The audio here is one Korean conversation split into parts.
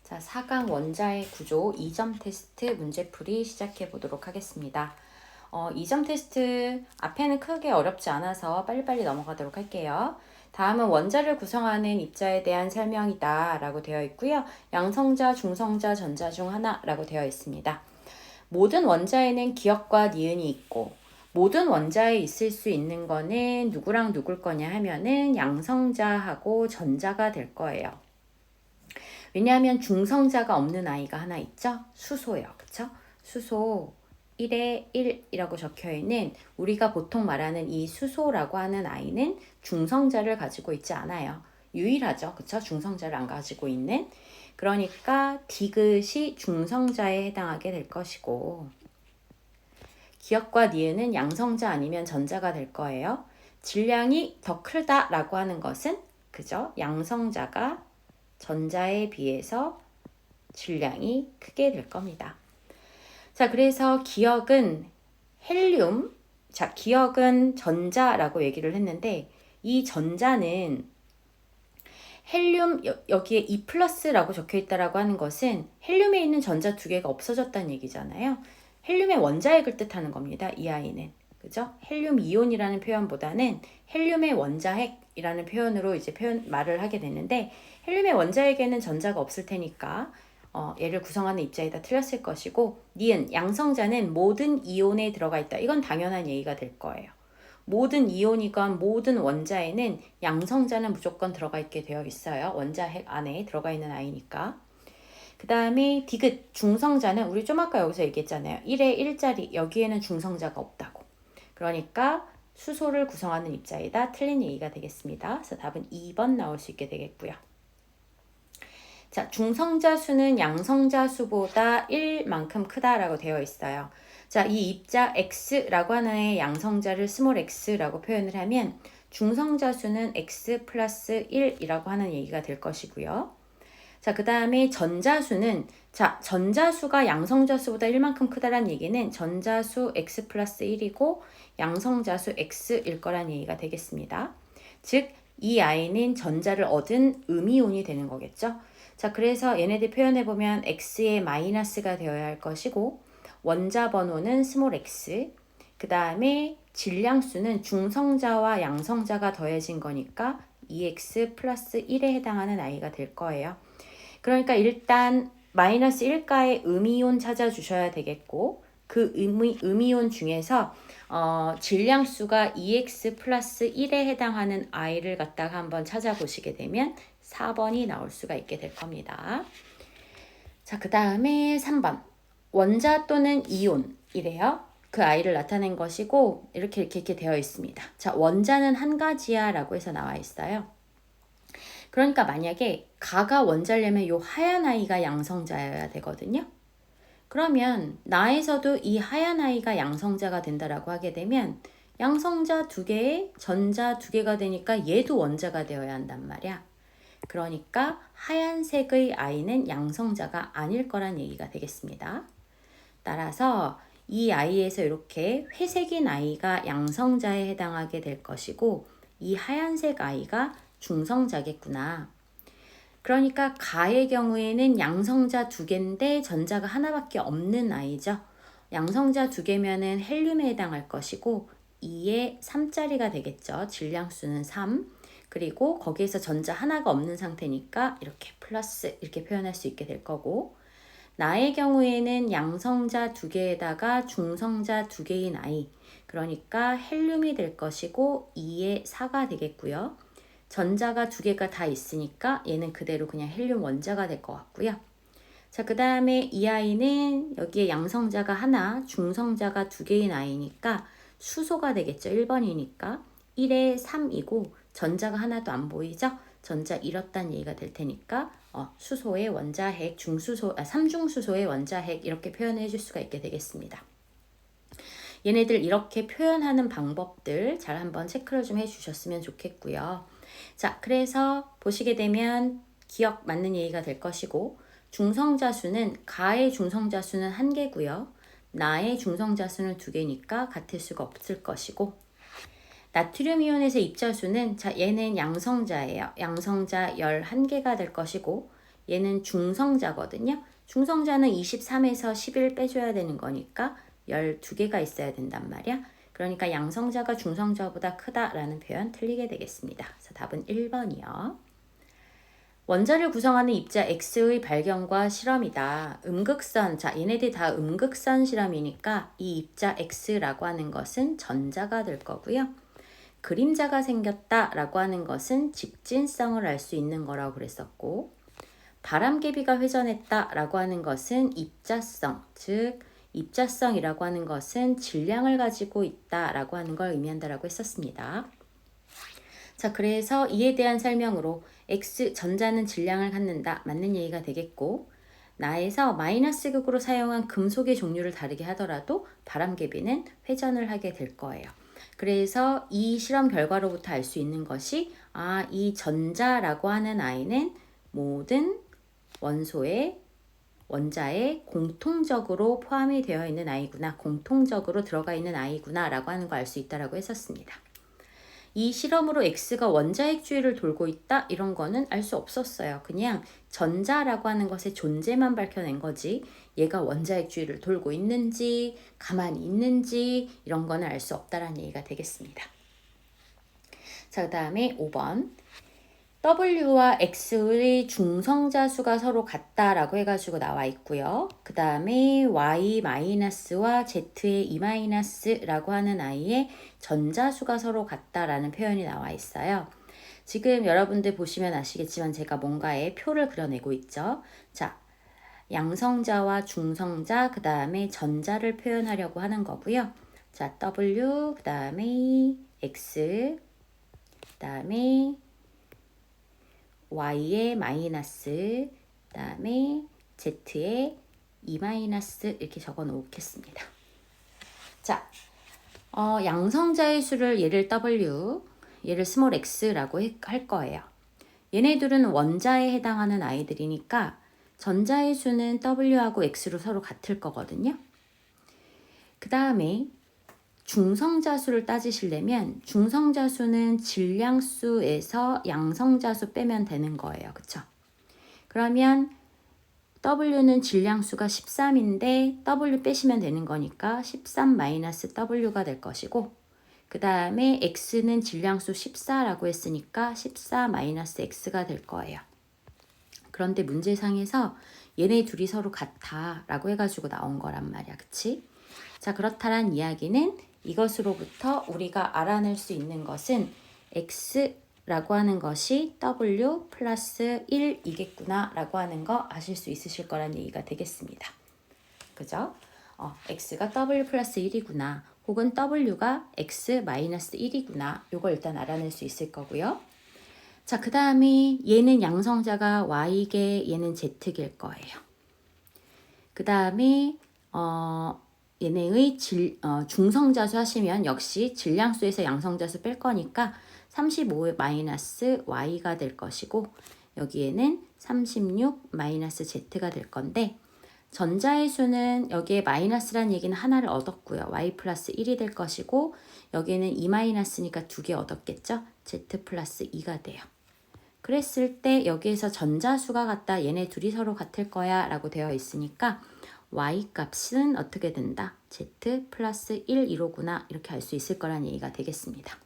자, 4강 원자의 구조 2점 테스트 문제풀이 시작해 보도록 하겠습니다. 2점 테스트 앞에는 크게 어렵지 않아서 빨리빨리 넘어가도록 할게요. 다음은 원자를 구성하는 입자에 대한 설명이다 라고 되어 있고요. 양성자, 중성자, 전자 중 하나라고 되어 있습니다. 모든 원자에는 기억과 니은이 있고 모든 원자에 있을 수 있는 거는 누구랑 누굴 거냐 하면은 양성자하고 전자가 될 거예요. 왜냐하면 중성자가 없는 아이가 하나 있죠? 수소요. 그쵸? 수소 1에 1이라고 적혀있는 우리가 보통 말하는 이 수소라고 하는 아이는 중성자를 가지고 있지 않아요. 유일하죠. 그쵸? 중성자를 안 가지고 있는. 그러니까 디귿이 중성자에 해당하게 될 것이고 기억과 니은은 양성자 아니면 전자가 될 거예요. 질량이 더 크다라고 하는 것은 그죠? 양성자가 전자에 비해서 질량이 크게 될 겁니다. 자, 그래서 기억은 헬륨, 자, 기억은 전자라고 얘기를 했는데 이 전자는 헬륨 여기에 2+라고 적혀 있다라고 하는 것은 헬륨에 있는 전자 두 개가 없어졌다는 얘기잖아요. 헬륨의 원자핵을 뜻하는 겁니다. 이 아이는. 그죠? 헬륨 이온이라는 표현보다는 헬륨의 원자핵이라는 표현으로 이제 말을 하게 되는데 헬륨의 원자핵에는 전자가 없을 테니까 얘를 구성하는 입자에다 틀렸을 것이고 니은 양성자는 모든 이온에 들어가 있다. 이건 당연한 얘기가 될 거예요. 모든 이온이건 모든 원자에는 양성자는 무조건 들어가 있게 되어 있어요. 원자핵 안에 들어가 있는 아이니까. 그 다음에 디귿 중성자는 우리 좀 아까 여기서 얘기했잖아요. 1에 1짜리 여기에는 중성자가 없다고. 그러니까 수소를 구성하는 입자이다. 틀린 얘기가 되겠습니다. 그래서 답은 2번 나올 수 있게 되겠고요. 자, 중성자 수는 양성자 수보다 1만큼 크다라고 되어 있어요. 자, 이 입자 X라고 하는 양성자를 스몰 x라고 표현을 하면 중성자 수는 X 플러스 1이라고 하는 얘기가 될 것이고요. 자, 그 다음에 전자수는 자, 전자수가 양성자수보다 1만큼 크다란 얘기는 전자수 X 플러스 1이고 양성자수 X일 거란 얘기가 되겠습니다. 즉, 이 아이는 전자를 얻은 음이온이 되는 거겠죠. 자, 그래서 얘네들 표현해보면 X의 마이너스가 되어야 할 것이고 원자 번호는 스몰 x, 그 다음에 질량수는 중성자와 양성자가 더해진 거니까 2x 플러스 1에 해당하는 아이가 될 거예요. 그러니까 일단 마이너스 1가의 음이온 찾아주셔야 되겠고 그 음이온 중에서 질량수가 2x 플러스 1에 해당하는 아이를 갖다가 한번 찾아보시게 되면 4번이 나올 수가 있게 될 겁니다. 자, 그 다음에 3번. 원자 또는 이온이래요. 그 아이를 나타낸 것이고 이렇게 되어 있습니다. 자, 원자는 한 가지야 라고 해서 나와 있어요. 그러니까 만약에 가가 원자려면 요 하얀 아이가 양성자여야 되거든요. 그러면 나에서도 이 하얀 아이가 양성자가 된다라고 하게 되면 양성자 두 개에 전자 두 개가 되니까 얘도 원자가 되어야 한단 말이야. 그러니까 하얀색의 아이는 양성자가 아닐 거란 얘기가 되겠습니다. 따라서 이 아이에서 이렇게 회색인 아이가 양성자에 해당하게 될 것이고 이 하얀색 아이가 중성자겠구나. 그러니까 가의 경우에는 양성자 두 개인데 전자가 하나밖에 없는 아이죠. 양성자 두 개면은 헬륨에 해당할 것이고 2에 3짜리가 되겠죠. 질량수는 3. 그리고 거기에서 전자 하나가 없는 상태니까 이렇게 플러스 이렇게 표현할 수 있게 될 거고 나의 경우에는 양성자 두 개에다가 중성자 두 개인 아이 그러니까 헬륨이 될 것이고 2에 4가 되겠고요. 전자가 두 개가 다 있으니까 얘는 그대로 그냥 헬륨 원자가 될 것 같고요. 자, 그 다음에 이 아이는 여기에 양성자가 하나, 중성자가 두 개인 아이니까 수소가 되겠죠. 1번이니까 1에 3이고 전자가 하나도 안 보이죠. 전자 잃었다는 얘기가 될 테니까 수소의 원자핵, 삼중수소의 원자핵 이렇게 표현해 줄 수가 있게 되겠습니다. 얘네들 이렇게 표현하는 방법들 잘 한번 체크를 좀 해주셨으면 좋겠고요. 자, 그래서 보시게 되면 기억 맞는 얘기가 될 것이고 중성자수는 가의 중성자수는 1개고요. 나의 중성자수는 2개니까 같을 수가 없을 것이고 나트륨 이온에서 입자수는 자 얘는 양성자예요. 양성자 11개가 될 것이고 얘는 중성자거든요. 중성자는 23에서 11 빼줘야 되는 거니까 12개가 있어야 된단 말이야. 그러니까 양성자가 중성자보다 크다라는 표현 틀리게 되겠습니다. 그래서 답은 1번이요. 원자를 구성하는 입자 X의 발견과 실험이다. 음극선, 자 얘네들이 다 음극선 실험이니까 이 입자 X라고 하는 것은 전자가 될 거고요. 그림자가 생겼다라고 하는 것은 직진성을 알 수 있는 거라고 그랬었고, 바람개비가 회전했다라고 하는 것은 입자성, 즉 입자성이라고 하는 것은 질량을 가지고 있다라고 하는 걸 의미한다라고 했었습니다. 자, 그래서 이에 대한 설명으로 X 전자는 질량을 갖는다, 맞는 얘기가 되겠고, 나에서 마이너스 극으로 사용한 금속의 종류를 다르게 하더라도 바람개비는 회전을 하게 될 거예요. 그래서 이 실험 결과로부터 알 수 있는 것이 이 전자라고 하는 아이는 모든 원자에 공통적으로 포함이 되어 있는 아이구나, 공통적으로 들어가 있는 아이구나 라고 하는 거 알 수 있다라고 했었습니다. 이 실험으로 X가 원자핵 주위를 돌고 있다, 이런 거는 알 수 없었어요. 그냥 전자라고 하는 것의 존재만 밝혀낸 거지 얘가 원자핵 주위를 돌고 있는지 가만히 있는지 이런 거는 알 수 없다라는 얘기가 되겠습니다. 자, 그 다음에 5번. W와 X의 중성자수가 서로 같다라고 해가지고 나와 있고요. 그 다음에 Y-와 Z의 E-라고 하는 아이의 전자수가 서로 같다라는 표현이 나와 있어요. 지금 여러분들 보시면 아시겠지만 제가 뭔가의 표를 그려내고 있죠. 자, 양성자와 중성자, 그 다음에 전자를 표현하려고 하는 거고요. 자, W, 그 다음에 X, 그 다음에 Y의 마이너스, 그 다음에 Z의 E 마이너스 이렇게 적어 놓겠습니다. 자, 양성자의 수를 얘를 W, 얘를 스몰 x라고 할 거예요. 얘네들은 원자에 해당하는 아이들이니까 전자의 수는 W하고 X로 서로 같을 거거든요. 그 다음에 중성자수를 따지시려면 중성자수는 질량수에서 양성자수 빼면 되는 거예요. 그쵸? 그러면 W는 질량수가 13인데 W 빼시면 되는 거니까 13-W가 될 것이고, 그 다음에 X는 질량수 14라고 했으니까 14-X가 될 거예요. 그런데 문제상에서 얘네 둘이 서로 같아 라고 해가지고 나온 거란 말이야. 그치? 자, 그렇다란 이야기는 이것으로부터 우리가 알아낼 수 있는 것은 X라고 하는 것이 W 플러스 1이겠구나 라고 하는 거 아실 수 있으실 거란 얘기가 되겠습니다. 그죠? X가 W 플러스 1이구나, 혹은 W가 X 마이너스 1이구나, 요거 일단 알아낼 수 있을 거고요. 자, 그 다음에 얘는 양성자가 Y계, 얘는 Z길 거예요. 그 다음에 얘네의 중성자수 하시면 역시 질량수에서 양성자수 뺄 거니까 35-Y가 될 것이고, 여기에는 36-Z가 될 건데, 전자의 수는 여기에 마이너스란 얘기는 하나를 얻었고요. Y 플러스 1이 될 것이고, 여기에는 E-니까 2개 얻었겠죠? Z 플러스 2가 돼요. 그랬을 때 여기에서 전자수가 같다, 얘네 둘이 서로 같을 거야 라고 되어 있으니까 Y 값은 어떻게 된다? Z 플러스 1 이로구나, 이렇게 알 수 있을 거란 얘기가 되겠습니다.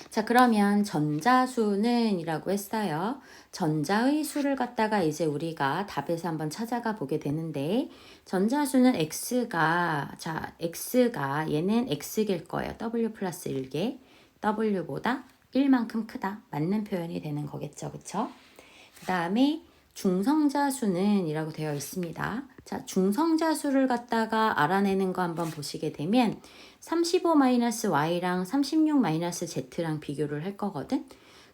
자, 그러면 전자수는 이라고 했어요. 전자의 수를 갖다가 이제 우리가 답에서 한번 찾아가 보게 되는데, 전자수는 X가 얘는 X길 거예요. W 플러스 1개, W보다 1만큼 크다, 맞는 표현이 되는 거겠죠. 그쵸? 그 다음에 중성자수는 이라고 되어 있습니다. 자, 중성자수를 갖다가 알아내는 거 한번 보시게 되면 35-Y랑 36-Z랑 비교를 할 거거든.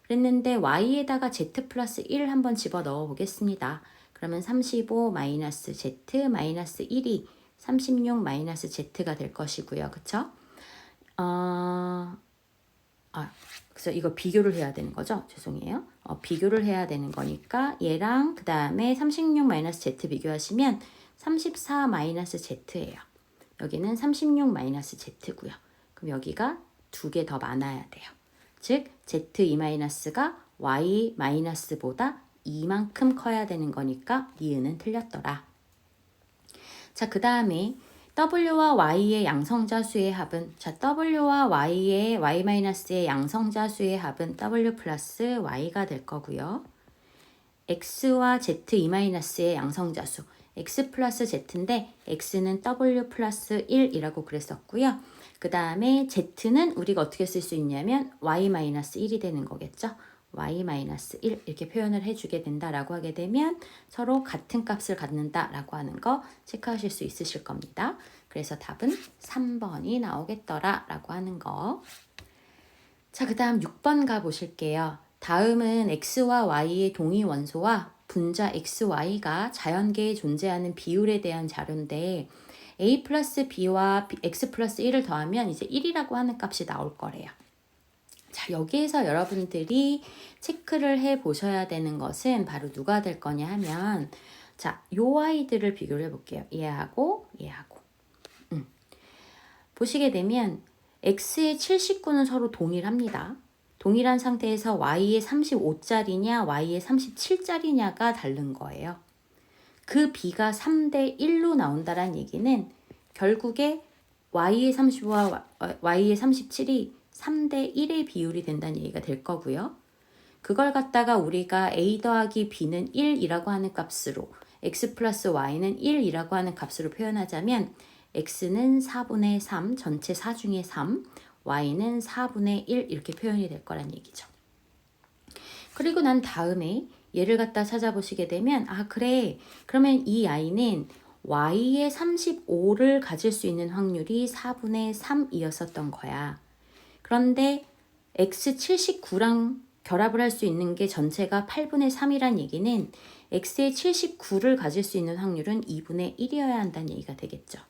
그랬는데 Y에다가 Z 플러스 1 한번 집어 넣어 보겠습니다. 그러면 35-Z-1이 36-Z가 될 것이고요. 그쵸? 그래서 이거 비교를 해야 되는 거죠? 죄송해요. 비교를 해야 되는 거니까 얘랑 그 다음에 36-Z 비교하시면 34-Z예요. 여기는 36-Z고요. 그럼 여기가 2개 더 많아야 돼요. 즉 Z-가 Y-보다 이만큼 커야 되는 거니까 니은은 틀렸더라. 자, 그 다음에 W와 Y의 양성자 수의 합은, 자, W와 Y의 Y-의 양성자 수의 합은 W 플러스 Y가 될 거고요. X와 Z E-의 양성자 수, X 플러스 Z인데 X는 W 플러스 1이라고 그랬었고요. 그 다음에 Z는 우리가 어떻게 쓸 수 있냐면 Y-1이 되는 거겠죠. Y-1 이렇게 표현을 해주게 된다라고 하게 되면 서로 같은 값을 갖는다라고 하는 거 체크하실 수 있으실 겁니다. 그래서 답은 3번이 나오겠더라 라고 하는 거. 자, 그 다음 6번 가보실게요. 다음은 X와 Y의 동위 원소와 분자 XY가 자연계에 존재하는 비율에 대한 자료인데 A 플러스 B와 X 플러스 1을 더하면 이제 1이라고 하는 값이 나올 거래요. 자, 여기에서 여러분들이 체크를 해 보셔야 되는 것은 바로 누가 될 거냐 하면, 자, 요 아이들을 비교를 해 볼게요. 얘하고 얘하고. 보시게 되면 X의 79는 서로 동일합니다. 동일한 상태에서 Y의 35짜리냐 Y의 37짜리냐가 다른 거예요. 그 B가 3대 1로 나온다는 얘기는 결국에 Y의 35와 Y의 37이 3대 1의 비율이 된다는 얘기가 될 거고요. 그걸 갖다가 우리가 A 더하기 B는 1이라고 하는 값으로, X 플러스 Y는 1이라고 하는 값으로 표현하자면 X는 4분의 3, 전체 4 중에 3, Y는 4분의 1 이렇게 표현이 될 거란 얘기죠. 그리고 난 다음에 얘를 갖다 찾아보시게 되면, 아, 그래, 그러면 이 아이는 Y의 35를 가질 수 있는 확률이 4분의 3이었었던 거야. 그런데 X 79랑 결합을 할 수 있는 게 전체가 8분의 3이란 얘기는 X의 79를 가질 수 있는 확률은 2분의 1이어야 한다는 얘기가 되겠죠.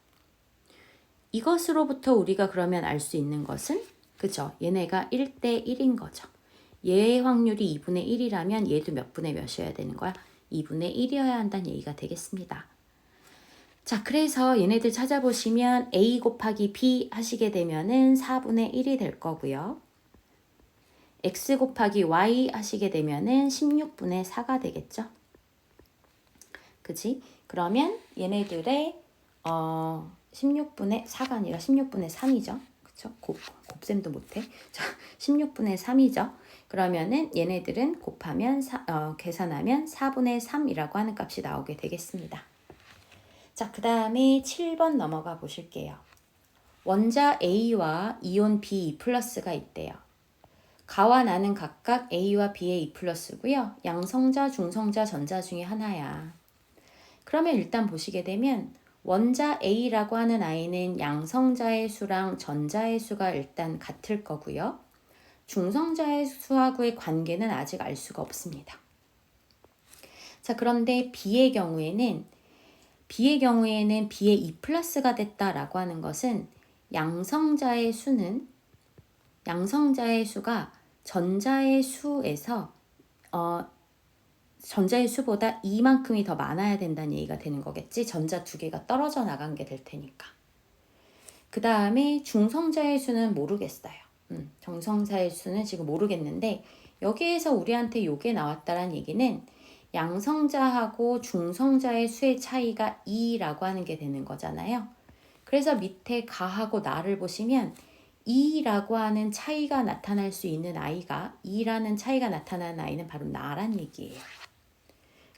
이것으로부터 우리가 그러면 알 수 있는 것은, 그죠? 얘네가 1대 1인 거죠. 얘의 확률이 2분의 1이라면 얘도 몇 분의 몇이어야 되는 거야? 2분의 1이어야 한다는 얘기가 되겠습니다. 자, 그래서 얘네들 찾아보시면 A 곱하기 B 하시게 되면은 4분의 1이 될 거고요. X 곱하기 Y 하시게 되면은 16분의 4가 되겠죠. 그지? 그러면 얘네들의 16분의 4가 아니라 16분의 3이죠. 그쵸? 곱셈도 못해. 자, 16분의 3이죠. 그러면은 얘네들은 곱하면 계산하면 4분의 3이라고 하는 값이 나오게 되겠습니다. 자, 그 다음에 7번 넘어가 보실게요. 원자 A와 이온 B2 플러스가 있대요. 가와 나는 각각 A와 B의 2 플러스고요. 양성자, 중성자, 전자 중에 하나야. 그러면 일단 보시게 되면 원자 A라고 하는 아이는 양성자의 수랑 전자의 수가 일단 같을 거고요. 중성자의 수하고의 관계는 아직 알 수가 없습니다. 자, 그런데 B의 경우에는 B의 2 플러스가 됐다라고 하는 것은 양성자의 수가 전자의 수에서 전자의 수보다 이만큼이 더 많아야 된다는 얘기가 되는 거겠지. 전자 두 개가 떨어져 나간 게 될 테니까. 그 다음에 중성자의 수는 모르겠어요. 정성자의 수는 지금 모르겠는데 여기에서 우리한테 요게 나왔다는 얘기는 양성자하고 중성자의 수의 차이가 2라고 하는 게 되는 거잖아요. 그래서 밑에 가하고 나를 보시면 2라고 하는 차이가 나타날 수 있는 아이가 2라는 차이가 나타나는 아이는 바로 나란 얘기예요.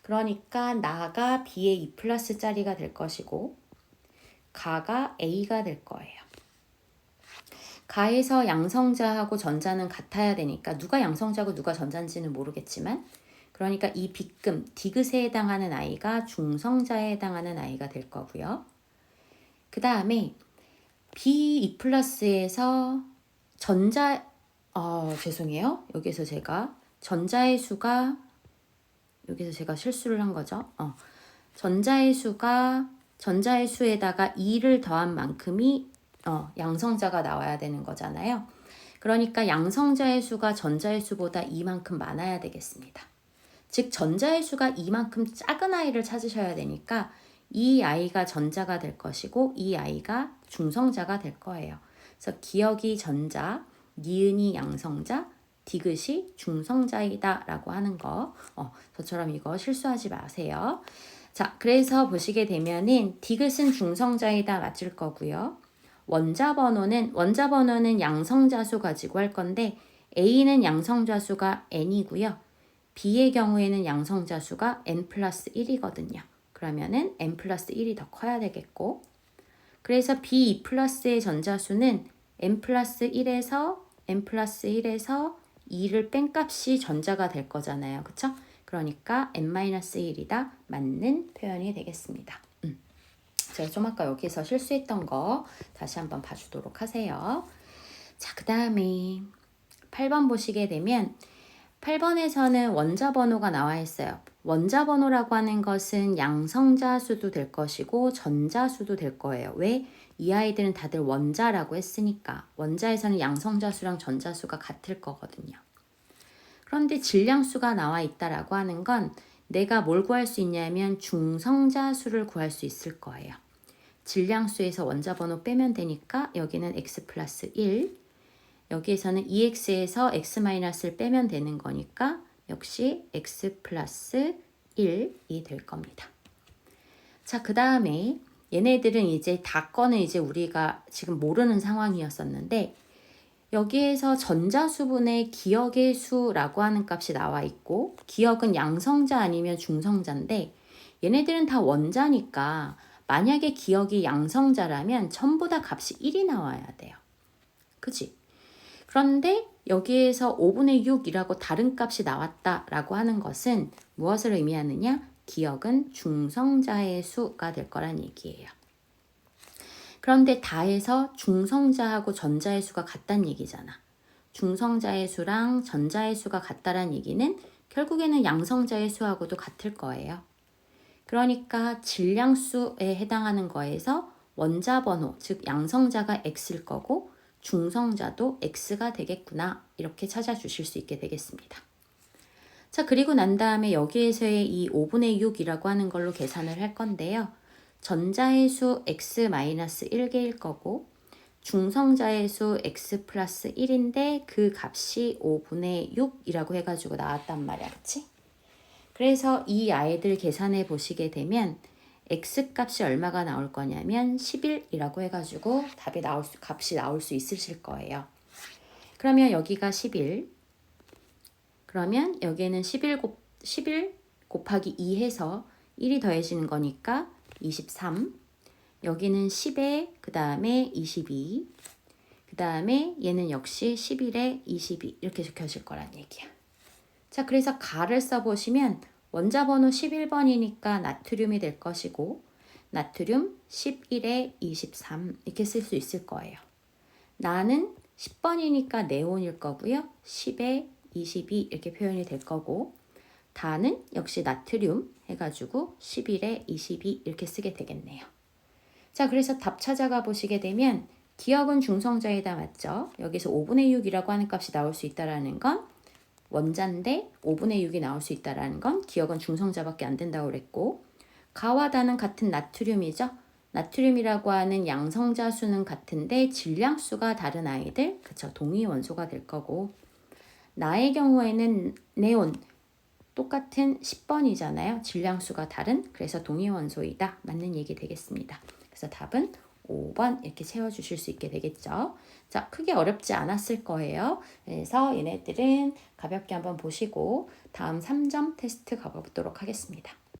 그러니까 나가 B의 2 플러스 짜리가 될 것이고 가가 A가 될 거예요. 가에서 양성자하고 전자는 같아야 되니까 누가 양성자고 누가 전자인지는 모르겠지만 그러니까 이 B금 디귿에 해당하는 아이가 중성자에 해당하는 아이가 될 거고요. 그 다음에 B2 플러스에서 죄송해요. 여기서 제가 전자의 수가 여기서 제가 실수를 한 거죠. 전자의 수에다가 2를 더한 만큼이 양성자가 나와야 되는 거잖아요. 그러니까 양성자의 수가 전자의 수보다 이만큼 많아야 되겠습니다. 즉 전자의 수가 이만큼 작은 아이를 찾으셔야 되니까 이 아이가 전자가 될 것이고 이 아이가 중성자가 될 거예요. 그래서 기억이 전자, 니은이 양성자, 디귿이 중성자이다 라고 하는 거. 저처럼 이거 실수하지 마세요. 자, 그래서 보시게 되면은 디귿은 중성자이다 맞을 거고요. 원자 번호는 양성자수 가지고 할 건데 A는 양성자수가 n이고요. B의 경우에는 양성자수가 n 플러스 1이거든요. 그러면은 n 플러스 1이 더 커야 되겠고, 그래서 B2 플러스의 전자수는 n 플러스 1에서 2를 뺀 값이 전자가 될 거잖아요. 그쵸? 그러니까 n-1이다. 맞는 표현이 되겠습니다. 제가 좀 아까 여기서 실수했던 거 다시 한번 봐주도록 하세요. 자, 그 다음에 8번 보시게 되면 8번에서는 원자 번호가 나와 있어요. 원자 번호라고 하는 것은 양성자 수도 될 것이고 전자 수도 될 거예요. 왜? 이 아이들은 다들 원자라고 했으니까. 원자에서는 양성자 수랑 전자 수가 같을 거거든요. 그런데 질량수가 나와 있다라고 하는 건 내가 뭘 구할 수 있냐면 중성자 수를 구할 수 있을 거예요. 질량수에서 원자 번호 빼면 되니까 여기는 x 플러스 1, 여기에서는 2x에서 x-를 빼면 되는 거니까 역시 x 플러스 1이 될 겁니다. 자, 그 다음에 얘네들은 이제 다 거는 이제 우리가 지금 모르는 상황이었었는데 여기에서 전자수분의 기억의 수라고 하는 값이 나와 있고, 기억은 양성자 아니면 중성자인데 얘네들은 다 원자니까 만약에 기억이 양성자라면 전부 다 값이 1이 나와야 돼요. 그치? 그런데 여기에서 5분의 6이라고 다른 값이 나왔다라고 하는 것은 무엇을 의미하느냐? 기억은 중성자의 수가 될 거란 얘기예요. 그런데 다해서 중성자하고 전자의 수가 같다는 얘기잖아. 중성자의 수랑 전자의 수가 같다란 얘기는 결국에는 양성자의 수하고도 같을 거예요. 그러니까 질량수에 해당하는 거에서 원자 번호, 즉 양성자가 x일 거고 중성자도 x가 되겠구나, 이렇게 찾아주실 수 있게 되겠습니다. 자, 그리고 난 다음에 여기에서의 이 5분의 6이라고 하는 걸로 계산을 할 건데요. 전자의 수 x-1개일 거고 중성자의 수 x 플러스 1인데 그 값이 5분의 6이라고 해가지고 나왔단 말이야. 그치? 그래서 이 아이들 계산해 보시게 되면 x 값이 얼마가 나올 거냐면 11이라고 해가지고 값이 나올 수 있으실 거예요. 그러면 여기가 11, 그러면 여기에는 11 곱하기 2 해서 1이 더해지는 거니까 23, 여기는 10에 그 다음에 22, 그 다음에 얘는 역시 11에 22 이렇게 적혀질 거란 얘기야. 자, 그래서 가를 써보시면 원자 번호 11번이니까 나트륨이 될 것이고 나트륨 11에 23 이렇게 쓸 수 있을 거예요. 나는 10번이니까 네온일 거고요. 10에 22 이렇게 표현이 될 거고, 다는 역시 나트륨 해가지고 11에 22 이렇게 쓰게 되겠네요. 자, 그래서 답 찾아가 보시게 되면 기억은 중성자이다 맞죠? 여기서 5분의 6이라고 하는 값이 나올 수 있다는 건 원자인데 5분의 6이 나올 수 있다는 건 기억은 중성자밖에 안 된다고 그랬고, 가와 다는 같은 나트륨이죠. 나트륨이라고 하는 양성자 수는 같은데 질량수가 다른 아이들, 그쵸? 동위 원소가 될 거고, 나의 경우에는 네온 똑같은 10번이잖아요. 질량수가 다른, 그래서 동위 원소이다. 맞는 얘기 되겠습니다. 그래서 답은 5번 이렇게 채워주실 수 있게 되겠죠. 자, 크게 어렵지 않았을 거예요. 그래서 얘네들은 가볍게 한번 보시고 다음 3점 테스트 가보도록 하겠습니다.